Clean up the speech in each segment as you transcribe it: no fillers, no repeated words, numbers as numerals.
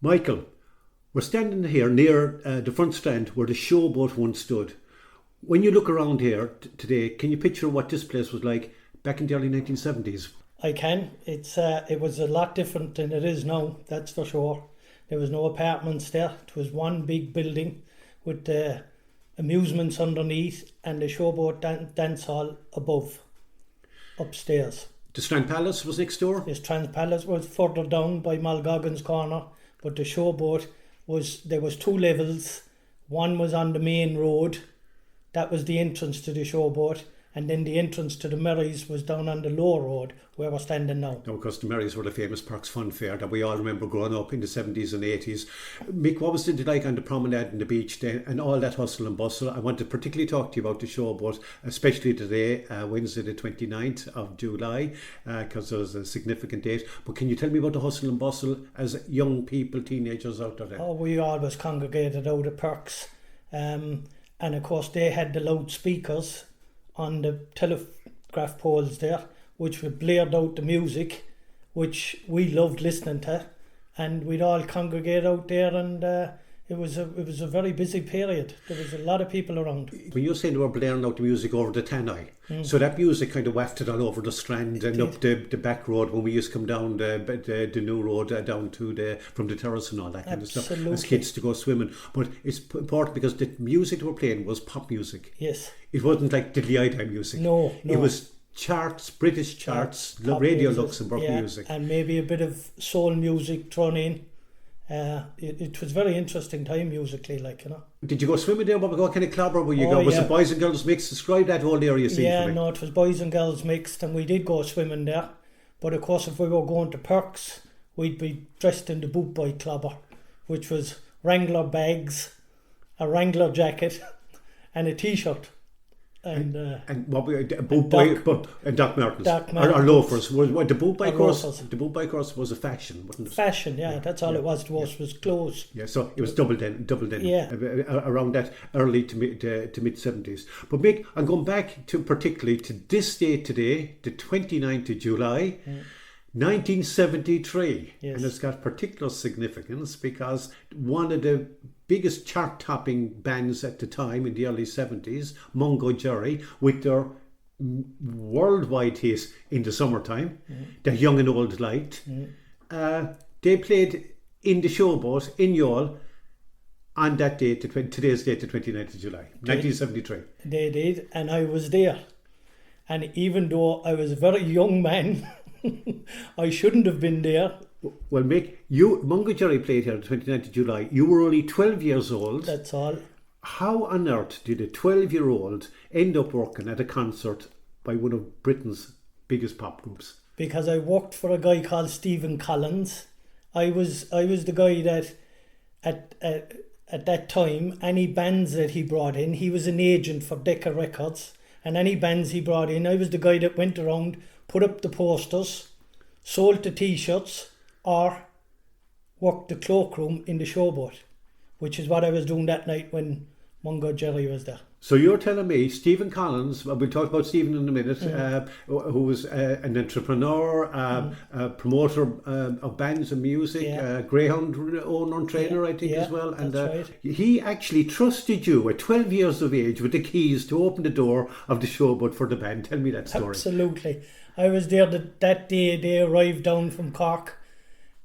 Michael, we're standing here near the front stand where the Showboat once stood. When you look around here today, can you picture what this place was like back in the early 1970s? I can. It was a lot different than it is now, that's for sure. There was no apartments there. It was one big building with amusements underneath and the Showboat dance hall above, upstairs. The Strand Palace was next door? The Strand Palace was further down by Mulgoggan's Corner, but the Showboat there was two levels. One was on the main road. That was the entrance to the Showboat. And then the entrance to the Merries was down on the lower road where we're standing now. Now, of course, the Merries were the famous Parks Fun Fair that we all remember growing up in the 70s and 80s. Mick, what was it like on the promenade and the beach then and all that hustle and bustle? I want to particularly talk to you about the Showboat, especially today, Wednesday the 29th of July, because it was a significant date. But can you tell me about the hustle and bustle as young people, teenagers out there? Oh, we always congregated out of Perks. And of course, they had the loudspeakers on the telegraph poles there, which would blared out the music, which we loved listening to, and we'd all congregate out there, and it was a very busy period. There was a lot of people around. When you're saying they were blaring out the music over the Tannoy, so that music kind of wafted all over the Strand and up the back road when we used to come down the new road down to from the terrace and all that kind of stuff as kids to go swimming. But it's important because the music they were playing was pop music. Yes. It wasn't like diddly-eye music. No. It was charts, British charts, Radio Luxembourg music. And maybe a bit of soul music thrown in. It was a very interesting time musically, like, you know. Did you go swimming there? What kind of clobber were you going? Was it boys and girls mixed? Describe that whole area scene for me. No, it was boys and girls mixed, and we did go swimming there. But of course, if we were going to Perks, we'd be dressed in the boot boy clobber, which was Wrangler bags, a Wrangler jacket, and a t-shirt. And what we boot boy and Doc Martens or loafers. The boot boy course was a fashion, wasn't it? Fashion, that's all it was to us, was clothes. Yeah, so it was doubled in around that early to mid 70s. But Mick, I'm going back to particularly to this date today, the 29th of July. 1973, and it's got particular significance because one of the biggest chart-topping bands at the time in the early 70s, Mungo Jerry, with their worldwide hit in the summertime, that young and old liked, they played in the Showboat in Youghal on that date, today's date, the 29th of July, 1973. They did, and I was there. And even though I was a very young man, I shouldn't have been there. Well, Mick, Mungo Jerry played here on the 29th of July. You were only 12 years old. That's all. How on earth did a 12-year-old end up working at a concert by one of Britain's biggest pop groups? Because I worked for a guy called Stephen Collins. I was the guy that at that time, any bands that he brought in, he was an agent for Decca Records, and any bands he brought in, I was the guy that went around, put up the posters, sold the t-shirts, or worked the cloakroom in the Showboat, which is what I was doing that night when Mungo Jerry was there. So you're telling me Stephen Collins, we'll talk about Stephen in a minute, who was an entrepreneur, a promoter of bands and music, greyhound owner and trainer, I think, as well. And right. He actually trusted you at 12 years of age with the keys to open the door of the Showboat for the band. Tell me that story. Absolutely. I was there that day. They arrived down from Cork,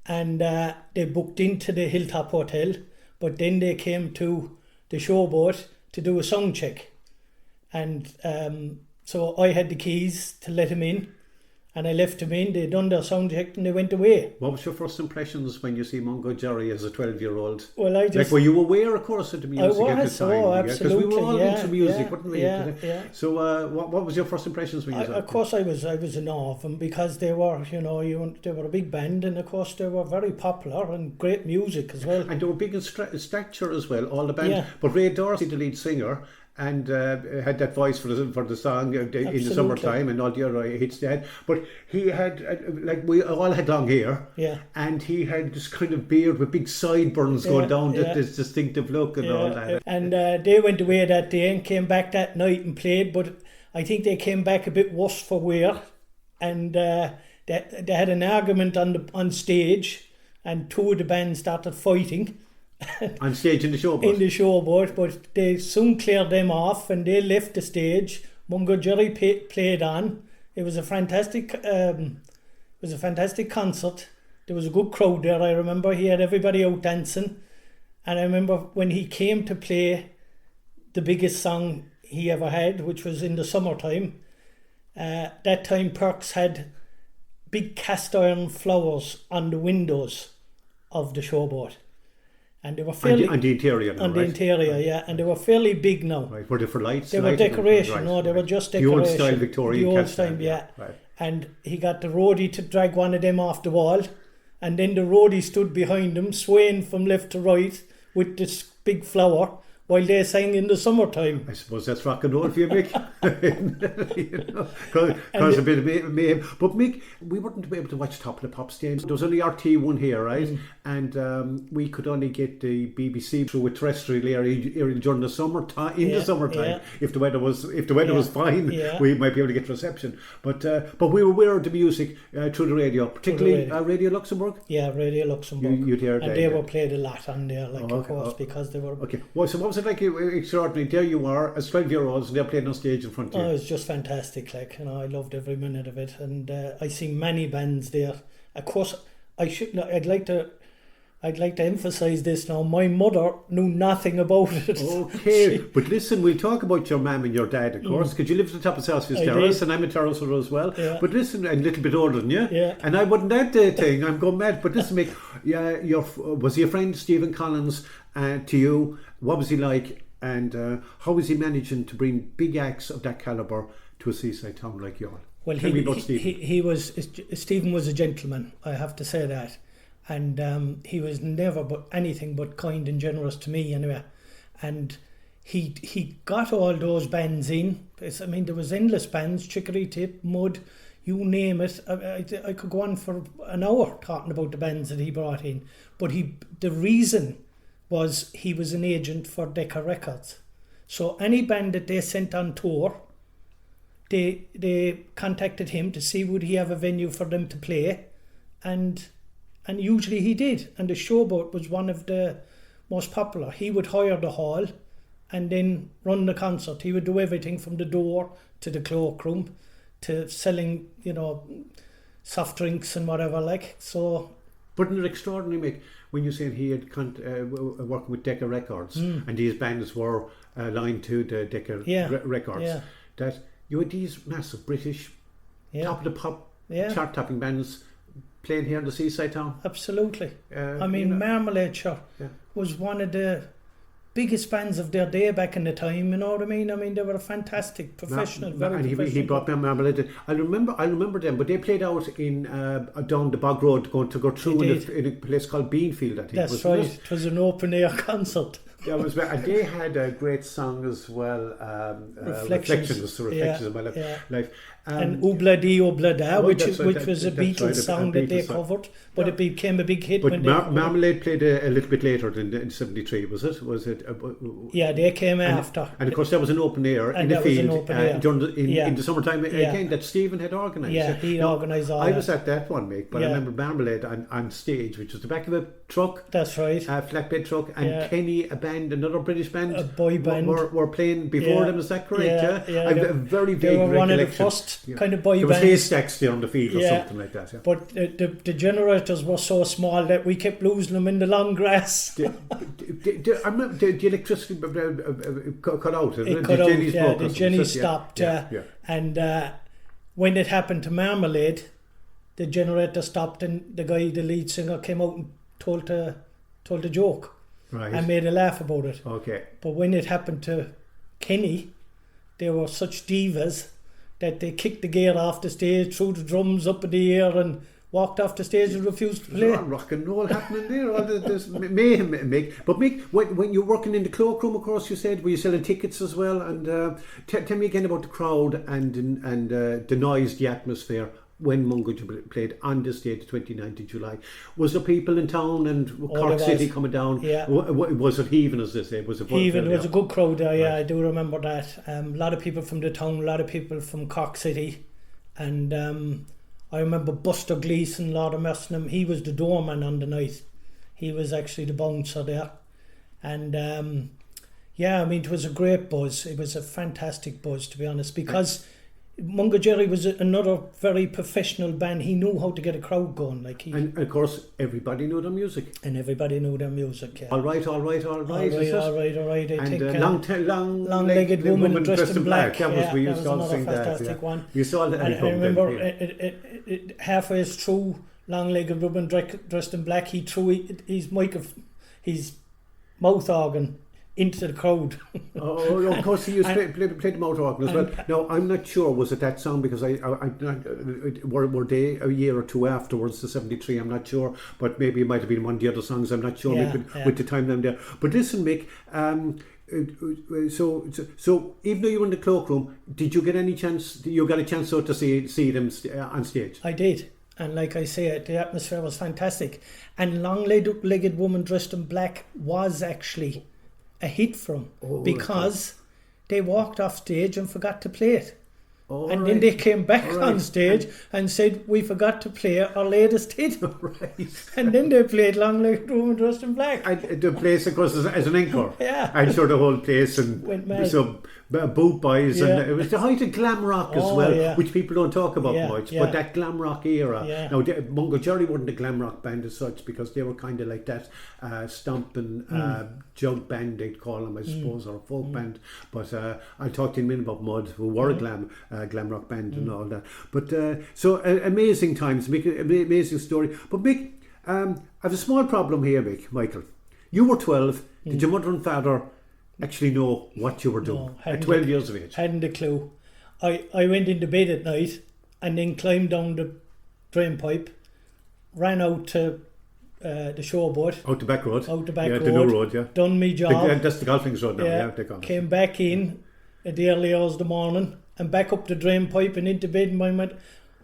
and they booked into the Hilltop Hotel, but then they came to the Showboat to do a sound check, and so I had the keys to let him in, and I left him in. They done their sound check and they went away. What was your first impressions when you see Mungo Jerry as a 12-year-old? Well, were you aware, of course, of the music at the time? Oh, absolutely. Because we were all into music, weren't we? Yeah. So, what was your first impressions when you saw? Of course, I was in awe of them because they were, they were a big band, and of course they were very popular and great music as well. And they were big in stature as well, all the band. Yeah. But Ray Dorsey, the lead singer, and had that voice for the song in the summertime and all the other hits they had. But he had, like we all had long hair, and he had this kind of beard with big sideburns going down, this distinctive look and all that. And they went away that day and came back that night and played, but I think they came back a bit worse for wear, and they had an argument on stage, and two of the bands started fighting. On stage in the Showboat? In the Showboat, but they soon cleared them off and they left the stage. Mungo Jerry played on. It was a fantastic concert. There was a good crowd there. I remember he had everybody out dancing, and I remember when he came to play the biggest song he ever had, which was In the Summertime. That time Perks had big cast iron flowers on the windows of the Showboat, and they were fairly on the interior now, on the right? interior, yeah, and they were fairly big now. Right, were they for lights? They were decoration. Right, No, they were just the decoration. old style Victorian. The old cast style, iron, yeah. Right. And he got the roadie to drag one of them off the wall, and then the roadie stood behind him, swaying from left to right with this big flower, while they sang In the Summertime. I suppose that's rock and roll for you, Mick. Cause a bit of mayhem. But Mick, we wouldn't be able to watch Top of the Pops games. There was only RT1 here, right? And we could only get the BBC through a terrestrial area during the summertime. The summertime, if the weather was fine, we might be able to get reception. But we were aware of the music through the radio, particularly Radio Luxembourg. Yeah, Radio Luxembourg. You'd hear and they were played a lot on there, of course, because they were. Okay. Well, so what was it like? Extraordinary. There you are, as 12-year-olds, and they're playing on stage in front of you. Oh, it was just fantastic. I loved every minute of it, and I seen many bands there. Of course, I'd like to emphasise this now. My mother knew nothing about it. Okay, but listen, we'll talk about your mum and your dad, of course, because you live at the top of South Terrace, and I'm a terracer as well. Yeah. But listen, a little bit older than you. Yeah. And I wasn't that thing. I'm going mad. But listen, Mick, was your friend Stephen Collins to you? What was he like? And how was he managing to bring big acts of that calibre to a seaside town like Youghal? Well, Stephen was a gentleman, I have to say that. And he was never anything but kind and generous to me anyway. And he got all those bands in. I mean, there was endless bands, Chicory Tip, Mud, you name it. I could go on for an hour talking about the bands that he brought in. But the reason was he was an agent for Decca Records. So any band that they sent on tour, they contacted him to see would he have a venue for them to play, and usually he did. And the Showboat was one of the most popular. He would hire the hall and then run the concert. He would do everything from the door to the cloakroom to selling, soft drinks and whatever like. So, but isn't it extraordinary, Mick, when you said he had working with Decca Records and these bands were aligned to the Decca Records, that you had these massive British top of the pop chart-topping bands playing here in the seaside town? Absolutely. Marmalade was one of the biggest bands of their day back in the time, you know what I mean? I mean, they were a fantastic, professional, very professional. He brought them Marmalade. I remember them, but they played out in down the Bog Road to go through in a place called Beanfield, I think. That's right. It was an open-air concert. Yeah, it was, and they had a great song as well, Reflections of My Life. And Oubla Di Oubla Da, which was a Beatles song that they covered, but it became a big hit. But Marmalade played a little bit later in 73, was it? Yeah, they came after. And of course, that was an open air in the field in the summertime again that Stephen had organised. Yeah, he organised all I was at that one, Mick, but I remember Marmalade on stage, which was the back of a truck. That's right. A flatbed truck, and Kenny, another British band, a boy band, were playing before them. Is that correct? Yeah. I have a very vague recollection. One of the first kind of boy bands. There was haystacks there on the field or something like that. Yeah. But the generators were so small that we kept losing them in the long grass. I remember the electricity cut out. It cut out. The Jenny stopped. And when it happened to Marmalade, the generator stopped, and the lead singer, came out and told a joke. Right. I made a laugh about it. Okay. But when it happened to Kenny, they were such divas that they kicked the gear off the stage, threw the drums up in the air, and walked off the stage and refused to play. There's rock and roll happening there. All this mayhem, Mick. But Mick, when you're working in the cloakroom, of course, you said, were you selling tickets as well? And tell me again about the crowd and the noise, the atmosphere when Mungo played on the stage, 29th of July. Was there people in town and Cork City coming down? Yeah. Was it heaving, as they say? Was it heaving? It was a good crowd there, yeah, I do remember that. A lot of people from the town, a lot of people from Cork City. And I remember Buster Gleeson, Lord of Mercenham, he was the doorman on the night. He was actually the bouncer there. And yeah, I mean, it was a great buzz. It was a fantastic buzz, to be honest, because Mungo Jerry was another very professional band. He knew how to get a crowd going. And of course, everybody knew their music. And everybody knew their music, yeah. All right. All right. I think long-legged woman dressed in black. That was, we used to all sing that. Fantastic one. You saw that. And I remember it halfway through Long-Legged Woman Dressed in Black, he threw his mouth organ into the crowd. Of course, he used to play the mouth organ as well. Now, I'm not sure, was it that song, because were they a year or two afterwards, the 73, I'm not sure, but maybe it might have been one of the other songs, I'm not sure, with the time down there. But listen, Mick, so even though you were in the cloakroom, did you get any chance, you got a chance to see them on stage? I did. And like I say, the atmosphere was fantastic. And Long-Legged Woman Dressed in Black was actually a hit for them, because they walked off stage and forgot to play it. Then they came back on stage and said, we forgot to play our latest hit. And then they played Long-Legged Woman Dressed in Black. And the place, of course, as an encore. Yeah. I'm sure the whole place, and went mad. So boot boys, and it was the height of glam rock as well, which people don't talk about much, but that glam rock era. Now, Mungo Jerry weren't a glam rock band as such, because they were kind of like that stomping jug band, they'd call them, I suppose, or a folk band. But I'll talk to you in a minute about Mud, who were a glam rock band and all that. But so amazing times, Mick, amazing story. But Mick, I have a small problem here, Michael. You were 12. Did your mother and father actually know what you were doing at 12 years of age? Hadn't a clue. I went into bed at night and then climbed down the drain pipe, ran out to the Showboat. Out the back road. The new road, Done me job. That's the golfing road now, Came back in at the early hours of the morning and back up the drain pipe and into bed.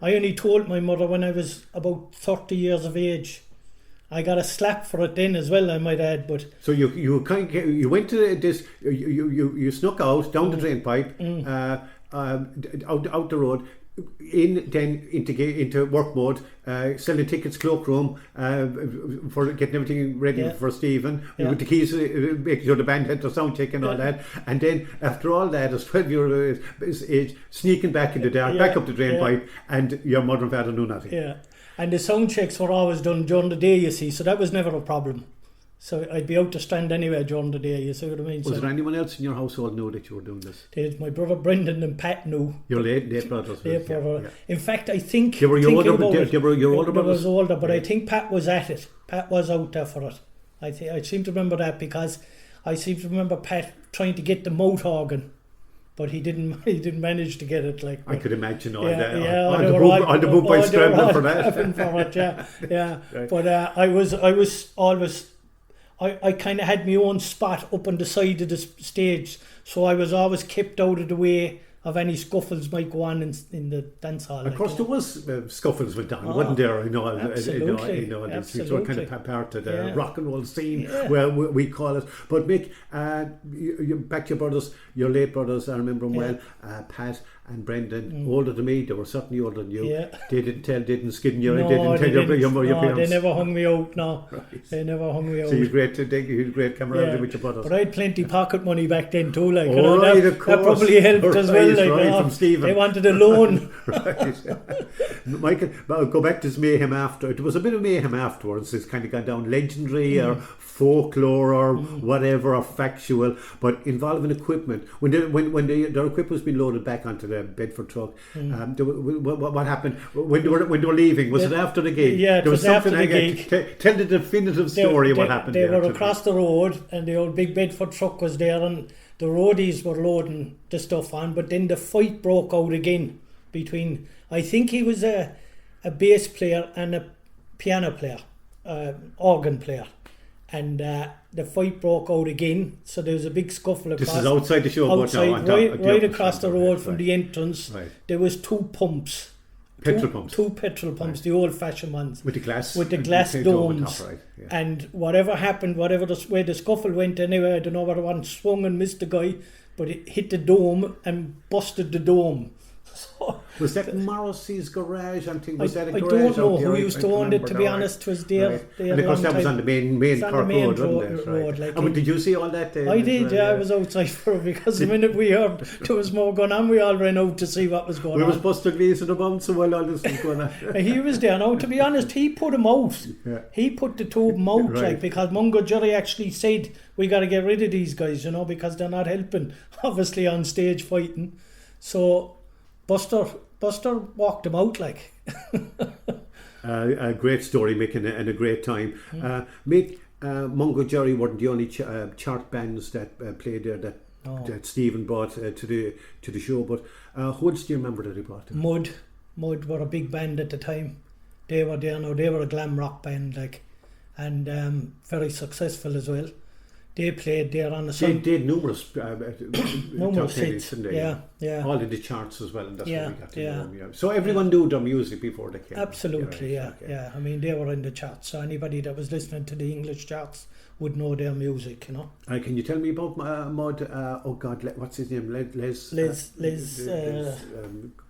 I only told my mother when I was about 30 years of age. I got a slap for it then as well, I might add. But so you went to this, you snuck out down the drain pipe, out the road, into work mode, selling tickets, cloakroom, for getting everything ready for Stephen, with the keys, making sure the band had the sound check and all that, and then after all that, as 12 years age, sneaking back in the dark, back up the drain pipe, and your mother and father knew nothing. Yeah. And the sound checks were always done during the day, you see, so that was never a problem. So I'd be out to Strand anyway during the day, you see what I mean? Was there anyone else in your household knew that you were doing this? My brother Brendan and Pat knew. Your late brothers? brother. Yeah. In fact, I think... They were your older brothers? I was older, but I think Pat was at it. Pat was out there for it. I seem to remember that, because I seem to remember Pat trying to get the mouth organ, but he didn't manage to get it. I could imagine all the boot boys scrambling for that. Right. But I was always, I kind of had my own spot up on the side of the stage, so I was always kept out of the way of any scuffles might go on in the dance hall. Of course, there was scuffles went down, wasn't there? Absolutely. It's sort of kind of part of the rock and roll scene, where we call it. But Mick, back to your brothers, your late brothers, I remember them well, Pat and Brendan, older than me. They were certainly older than you. Yeah. They didn't skid you. They didn't tell your parents. They never hung me out. No, right. They never hung me out. So you had great camaraderie with your brothers. But I had plenty pocket money back then too. That probably helped as well. From Stephen. They wanted a loan. Right. Michael, I'll go back to this mayhem after. There was a bit of mayhem afterwards. It's kind of gone down legendary or folklore or whatever, or factual, but involving equipment. When their equipment was being loaded back onto the Bedford truck, what happened when they were leaving? Was it after the gig? Yeah, it was after the gig. Tell the definitive story of what happened. They were across the road, and the old big Bedford truck was there, and the roadies were loading the stuff on, but then the fight broke out again between, I think he was a bass player and a piano player, organ player. And the fight broke out again, so there was a big scuffle across. This is outside the Showboat now. Right across the road from the entrance. Right. There was two pumps. Two petrol pumps, the old-fashioned ones. With the glass domes. Top, right. And whatever happened, where the scuffle went anyway, I don't know whether one swung and missed the guy, but it hit the dome and busted the dome. Was that Morrissey's garage? I think was that a I garage? don't know out there? who I used to own it, to be honest. Was there. Right. There And of course a that long was time. on the main on Cork the main road, wasn't it? road, like But did you see all that? I did, yeah. I was outside for it because the minute we heard there was more going on, we all ran out to see what was going on. We was Buster Gleeson about so while all this was going on. He was there. Now, to be honest, he put him out. Yeah. He put the two of them out, Right. like, because Mungo Jerry actually said, we got to get rid of these guys, you know, because they're not helping, obviously, on stage fighting. So Buster walked him out, like. A great story, Mick, and a great time. Mick, Mungo Jerry weren't the only chart bands that played there that Stephen brought to the show. But who else do you remember that he brought? Mud were a big band at the time. They were there now. They were a glam rock band, like, and very successful as well. They played there on the side. They had numerous hits, didn't they? Yeah. All in the charts as well, and that's Yeah, what we got to yeah. know. Yeah. So everyone knew their music before they came. Absolutely, Right, okay. yeah. I mean, they were in the charts, so anybody that was listening to the English charts would know their music, you know. Can you tell me about Mud? Oh God, what's his name? Les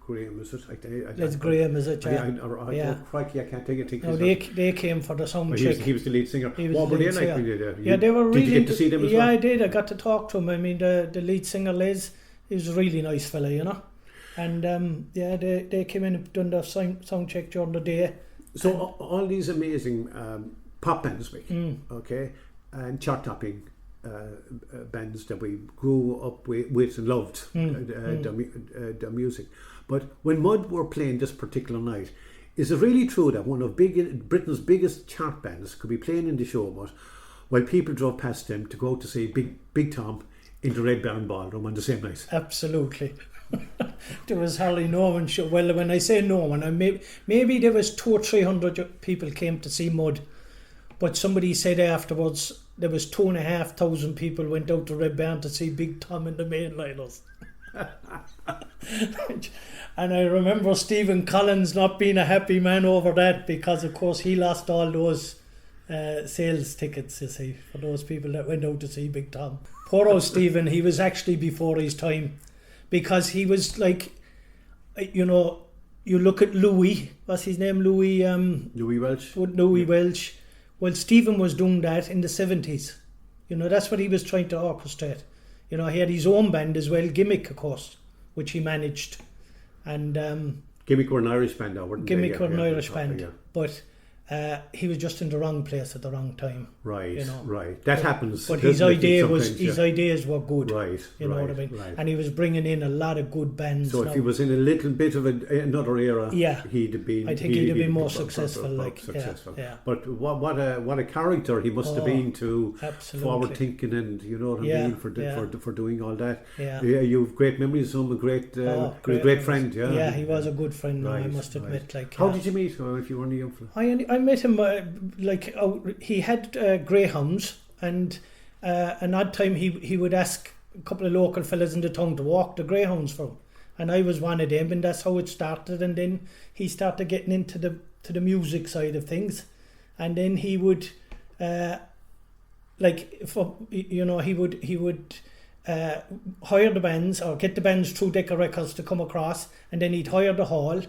Graham, is it? Les Graham, is it? Yeah. Oh, crikey, I can't think. No, they came for the sound check. He was the lead singer. He was What the were they lead like singer. when you were there? Yeah, they were really. Did you get to see them as well? Yeah, I did. I got to talk to him. I mean, the lead singer Les, he was a really nice fella, you know. And they came in and done their sound check during the day. So all these amazing pop bands, okay, and chart topping bands that we grew up with and loved their music. But when Mud were playing this particular night, is it really true that one of Britain's biggest chart bands could be playing in the Showboat while people drove past them to go to see Big Tom in the Red Barn Ballroom on the same night? Absolutely. There was hardly no one. Well, when I say no one, maybe there was 200 or 300 people came to see Mud, but somebody said afterwards there was 2,500 people went out to Red Barn to see Big Tom in the mainliners. And I remember Stephen Collins not being a happy man over that, because of course he lost all those sales tickets, you see, for those people that went out to see Big Tom. Poor old Stephen, he was actually before his time, because he was like, you know, you look at Louis, what's his name, Louis Welch. Louis Welch. Well, Stephen was doing that in the 70s. You know, that's what he was trying to orchestrate. You know, he had his own band as well, Gimmick, of course, which he managed. And Gimmick were an Irish band, though, weren't they? Gimmick were an Irish band, yeah. But he was just in the wrong place at the wrong time. Right, you know. right. That happens. But his ideas were good. Right, you know what I mean. Right. And he was bringing in a lot of good bands. So if he was in a little bit of another era, he'd have been. I think he'd have been more successful. Yeah. But what a character he must have been to forward thinking, and you know what I mean, for doing all that. Yeah. You've great memories of him, a great friend. Yeah. Yeah, he was a good friend. Right, I must admit. Like, how did you meet him if you were only young fella? I met him he had greyhounds, and an odd time he would ask a couple of local fellas in the town to walk the greyhounds for him, and I was one of them, and that's how it started. And then he started getting into the music side of things, and then he would he would hire the bands, or get the bands through Decca Records to come across, and then he'd hire the hall.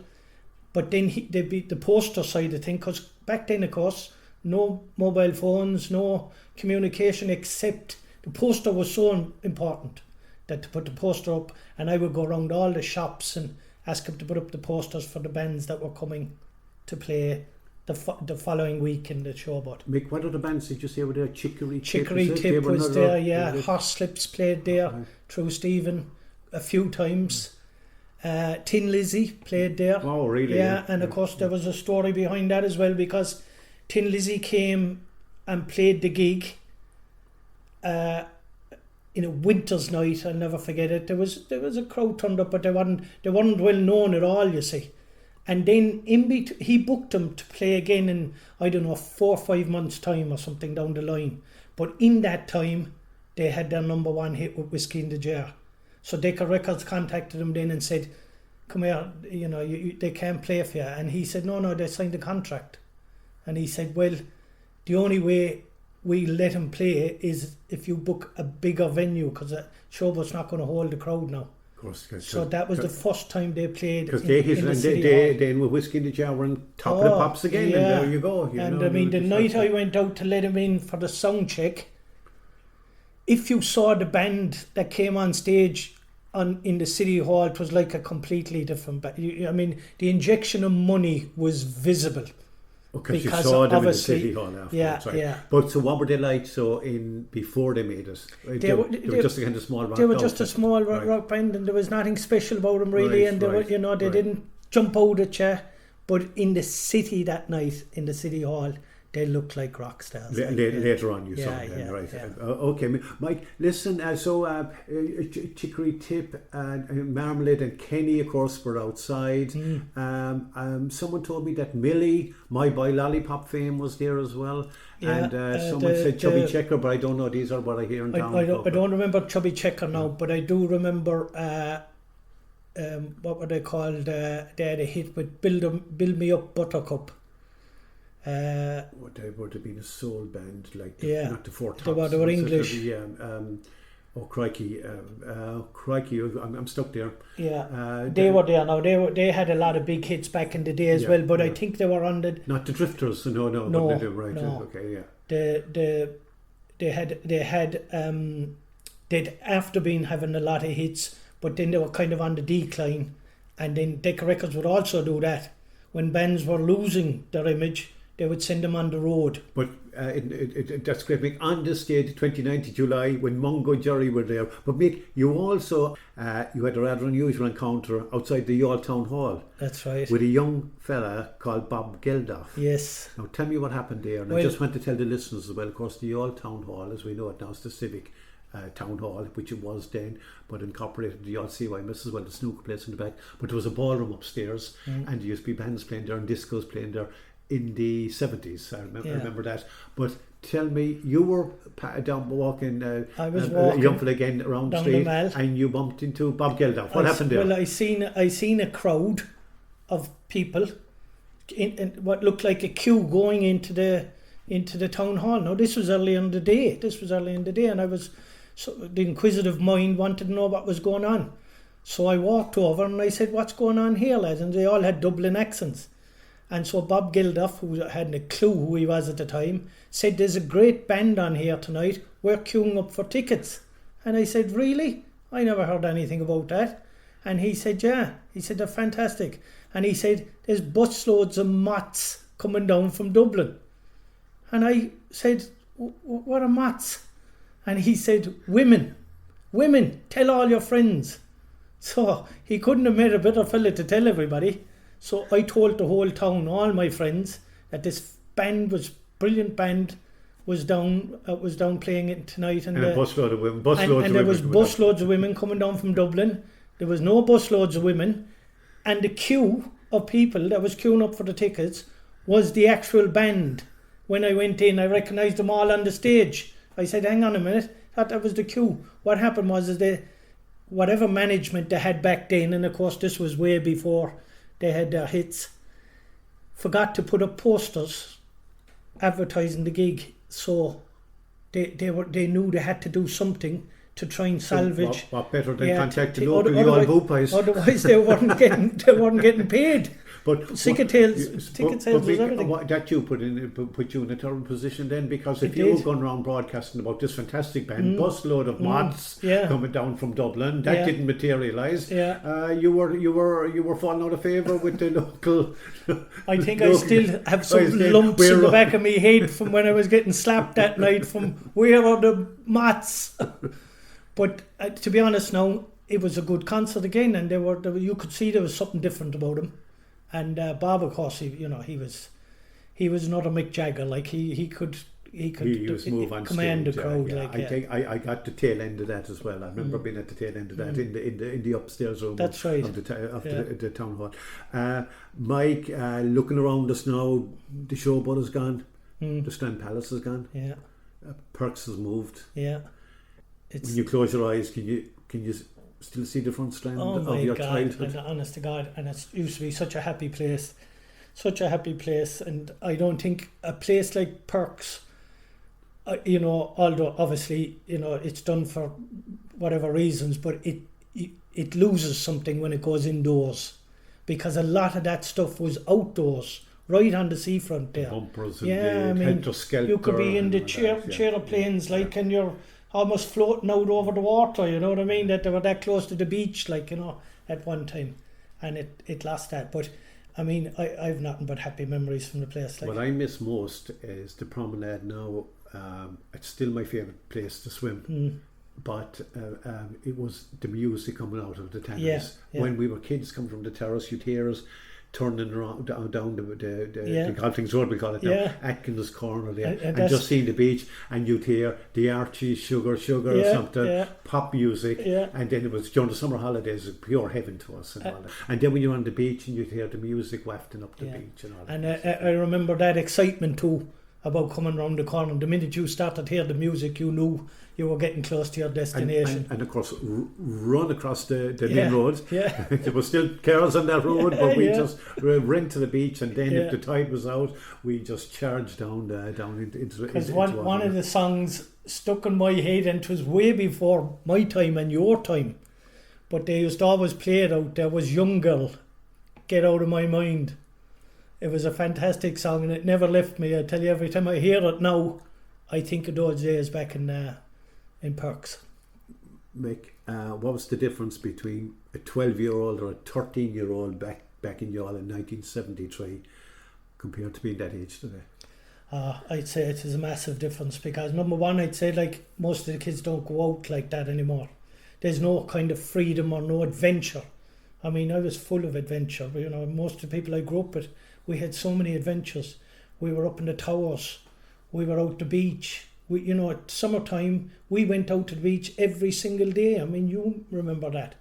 But then there'd be the poster side of things, because back then, of course, no mobile phones, no communication, except the poster was so important that to put the poster up, and I would go around all the shops and ask them to put up the posters for the bands that were coming to play the following week in the Showboat. Mick, what other bands did you say were there? Chicory Tip was there, yeah. Horslips played there through Stephen a few times. Tin Lizzy played there. Oh, really? Yeah, and of course there was a story behind that as well, because Tin Lizzy came and played the gig in a winter's night. I'll never forget it. There was a crowd turned up, but they weren't well known at all, you see. And then he booked them to play again in, I don't know, 4 or 5 months' time or something down the line. But in that time, they had their number one hit with Whiskey in the Jar. So Decca Records contacted him then and said, come here, you know, they can't play for you. And he said, no, they signed a contract. And he said, well, the only way we let him play is if you book a bigger venue, because Showboat's not going to hold the crowd now. course. So that was the first time they played. Because they hit in the and City they Hall. then with whiskey in the jar and top of the pops again, and there you go. And I mean, the night I went out to let him in for the sound check, if you saw the band that came on stage in the City Hall, it was like a completely different band. I mean, the injection of money was visible. Because you saw them in the City Hall afterwards. Yeah, right? yeah. But so what were they like? So before they made it, they were just a kind of small rock. They were just a small rock band, and there was nothing special about them really. And they were, they didn't jump out at you. But in the city that night, in the City Hall, they looked like rock stars. Later on, you saw them, right? Yeah. Okay, Mike. Listen, Chicory Tip and Marmalade and Kenny, of course, were outside. Someone told me that Millie, My Boy Lollipop fame, was there as well. Yeah, and someone said Chubby Checker, but I don't know. These are what I hear in town. I don't remember Chubby Checker now, but I do remember. What were they called? They had a hit with "Build Me Up, Buttercup." What they would have been a soul band, like not the Four Tops. They were English. Oh crikey! I'm stuck there. Yeah, they were there now. They had a lot of big hits back in the day as well. But I think they were on the not the Drifters. No. Right. No. Okay. Yeah. They had they'd after been having a lot of hits, but then they were kind of on the decline. And then Decca Records would also do that when bands were losing their image. They would send them on the road. But that's great, Mick. On this date, 29th July, when Mungo Jerry were there. But Mick, you also you had a rather unusual encounter outside the Youghal Town Hall. That's right. With a young fella called Bob Geldof. Yes. Now tell me what happened there. And I just want to tell the listeners as well, of course, the Youghal Town Hall, as we know it now, is the civic town hall, which it was then, but incorporated the odd CYMS as well, the snooker place in the back. But there was a ballroom upstairs, and there used to be bands playing there and discos playing there in the 70s. I remember that. But tell me, you were down walking, I was walking a young fella again around the street, and you bumped into Bob Geldof. What happened there? Well, I seen a crowd of people in what looked like a queue going into the town hall. Now this was early in the day. And I was the inquisitive mind wanted to know what was going on. So I walked over and I said, "What's going on here, lads?" And they all had Dublin accents. And so Bob Geldof, who hadn't a clue who he was at the time, said, "There's a great band on here tonight. We're queuing up for tickets." And I said, "Really? I never heard anything about that." And he said, "Yeah." He said, "They're fantastic." And he said, "There's busloads of mots coming down from Dublin." And I said, "What are mots?" And he said, Women, tell all your friends." So he couldn't have made a better fella to tell everybody. So I told the whole town, all my friends, that this brilliant band was down playing it tonight. And a busload of women. And there was busloads of women coming down from Dublin. There was no busloads of women. And the queue of people that was queuing up for the tickets was the actual band. When I went in, I recognised them all on the stage. I said, "Hang on a minute, that was the queue." What happened was whatever management they had back then, and of course this was way before they had their hits, forgot to put up posters advertising the gig. So they knew they had to do something to try and salvage. What better than contact the local Youghal boot. Otherwise they weren't getting paid. But ticket sales was everything. That you put you in a terrible position then, because if you were going around broadcasting about this fantastic band, busload of mods coming down from Dublin, that didn't materialise. You were falling out of favour with the local. I think I still have some lumps in the back of my head from when I was getting slapped that night from "Where are the mods?" But to be honest, now it was a good concert again, and you could see there was something different about him. And Bob, of course, he was not a Mick Jagger. Like he could command the crowd. I got the tail end of that as well. I remember being at the tail end of that in the upstairs room. That's right. Of the town hall. Mike, looking around us now, the Showboat is gone. The Strand Palace is gone. Yeah. Perks has moved. Yeah. When you close your eyes, can you still see the front strand of your childhood? And honest to God, and it used to be such a happy place, and I don't think a place like Perks, although obviously it's done for whatever reasons, but it loses something when it goes indoors, because a lot of that stuff was outdoors, right on the seafront there. Bumpers and Yeah, I mean, helter-skelter you could be in the and all that, aeroplanes, like, and you're almost floating out over the water, you know what I mean? That they were that close to the beach, like, you know, at one time. And it lost that. But, I mean, I've nothing but happy memories from the place. Like. What I miss most is the promenade now. It's still my favourite place to swim. But it was the music coming out of the terrace. Yeah. When we were kids coming from the terrace, you'd hear us turning around down the Golfing's Road, we call it now, Atkins Corner there, and just seeing the beach, and you'd hear the Archie Sugar or something, pop music, and then it was during the summer holidays, it was pure heaven to us and all that. And then when you're on the beach and you'd hear the music wafting up the beach and all that. And I remember that excitement too about coming round the corner. The minute you started to hear the music, you knew you were getting close to your destination. And of course, run across the main road. Yeah. There were still cars on that road, but we just ran to the beach, and then if the tide was out, we just charged down into Because one of the songs stuck in my head, and it was way before my time and your time, but they used to always play it out there, was Youghal, Get Out of My Mind. It was a fantastic song, and it never left me. I tell you, every time I hear it now, I think of those days back in Perks. Mick, what was the difference between a 12-year-old or a 13-year-old back in Youghal in 1973 compared to being that age today? I'd say it is a massive difference, because number one, I'd say, like, most of the kids don't go out like that anymore. There's no kind of freedom or no adventure. I mean, I was full of adventure. You know, most of the people I grew up with, we had so many adventures. We were up in the towers. We were out the beach. We, you know, at summertime, we went out to the beach every single day. I mean, you remember that.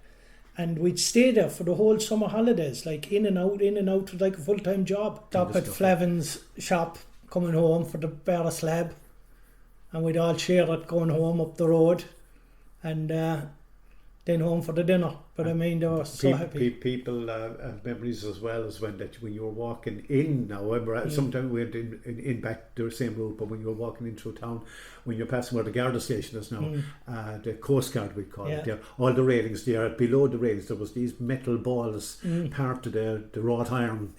And we'd stay there for the whole summer holidays, like in and out, like a full-time job. Stop at Flavin's shop, coming home for the bar of slab. And we'd all share it going home up the road. And then home for the dinner. But I mean, they were so happy. People have memories as well as when you were walking in now. Sometimes we went in back the same route, but when you were walking into a town, when you're passing where the Garda station is now, the Coast Guard, we call it there, all the railings there, below the railings there was these metal balls, part of the wrought iron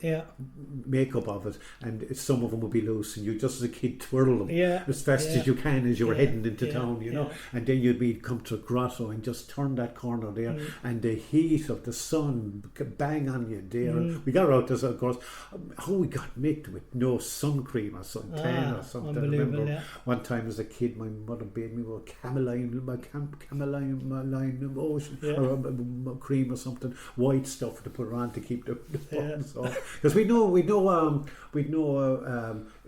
makeup of it, and some of them would be loose, and you just as a kid twirl them as fast as you can as you were heading into town, you know, and then you'd come to a grotto and just turn that corner there, and the heat of the sun bang on you there. We got out this, of course, how we got mixed with no sun cream or suntan or something. I remember one time as a kid, my mother made me with cameline ocean or cream or something, white stuff to put on to keep the buttons off. Because we'd no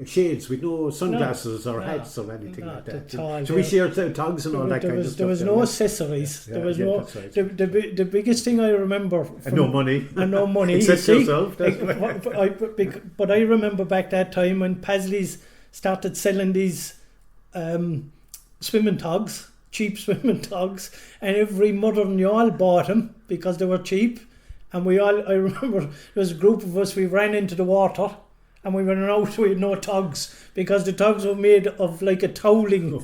shades, we'd no sunglasses or hats or anything like that. So we shared togs and all that kind of stuff. There was no accessories. There was no. The biggest thing I remember. And no money. And no money. Except yourself. But I remember back that time when Paisley's started selling these swimming togs, cheap swimming togs, and every mother in Youghal bought them because they were cheap. And I remember there was a group of us, we ran into the water and we went out with no togs because the togs were made of like a toweling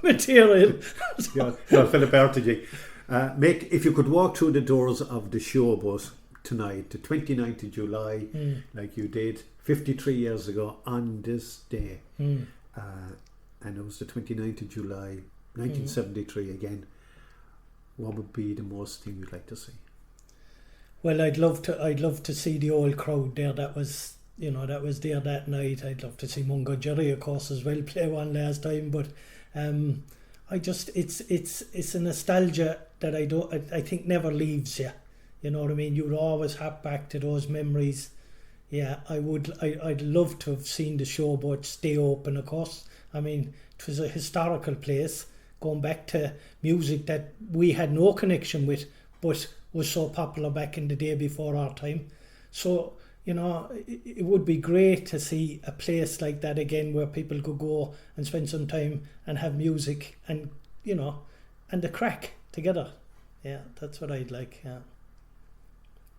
material. Philip Artigy. Mick, if you could walk through the doors of the Showboat tonight, the 29th of July, like you did 53 years ago on this day, and it was the 29th of July 1973 again, what would be the most thing you'd like to see? Well, I'd love to see the old crowd there that was there that night. I'd love to see Mungo Jerry, of course, as well, play one last time, but it's a nostalgia that I think never leaves you. You know what I mean? You'd always hop back to those memories. Yeah, I'd love to have seen the Showboat stay open, of course. I mean, it was a historical place, going back to music that we had no connection with, but was so popular back in the day before our time. So, you know, it would be great to see a place like that again where people could go and spend some time and have music and, you know, and the crack together. Yeah, that's what I'd like, yeah.